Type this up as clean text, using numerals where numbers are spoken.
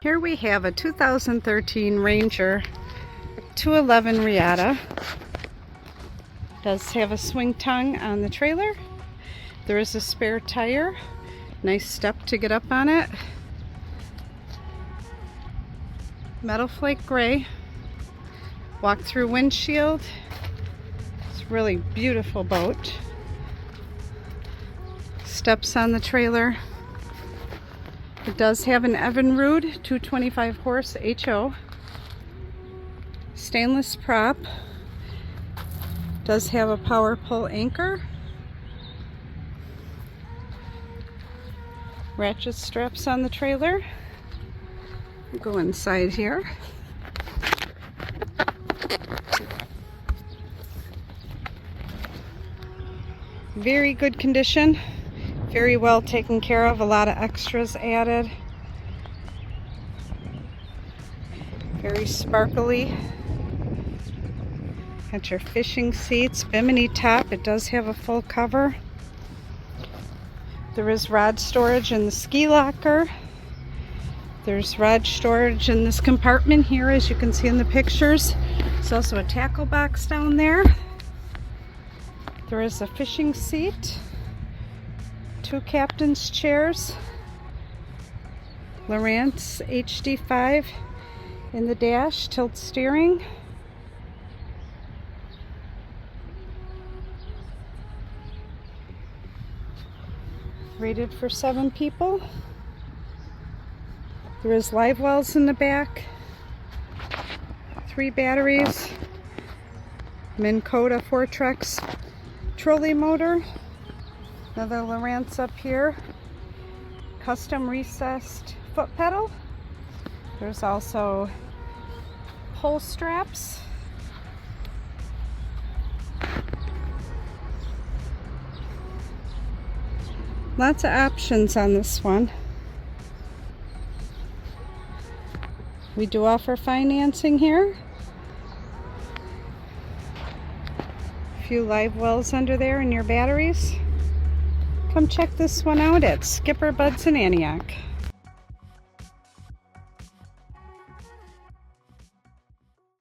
Here we have a 2013 Ranger 211 Reata. Does have a swing tongue on the trailer. There is a spare tire. Nice step to get up on it. Metal flake gray. Walk through windshield. It's a really beautiful boat. Steps on the trailer. It does have an Evinrude 225 horse HO. Stainless prop. Does have a power pull anchor. Ratchet straps on the trailer. I'll go inside here. Very good condition. Very well taken care of. A lot of extras added. Very sparkly. Got your fishing seats, bimini top. It does have a full cover. There is rod storage in the ski locker. There's rod storage in this compartment here, as you can see in the pictures. There's also a tackle box down there. There is a fishing seat. 2 captain's chairs. Lowrance HD5 in the dash, tilt steering. Rated for 7 people. There is live wells in the back. 3 batteries. Minn Kota Fortrex trolley motor. Another Lowrance up here. Custom recessed foot pedal. There's also pull straps. Lots of options on this one. We do offer financing here. A few live wells under there in your batteries. Come check this one out at SkipperBud's in Antioch.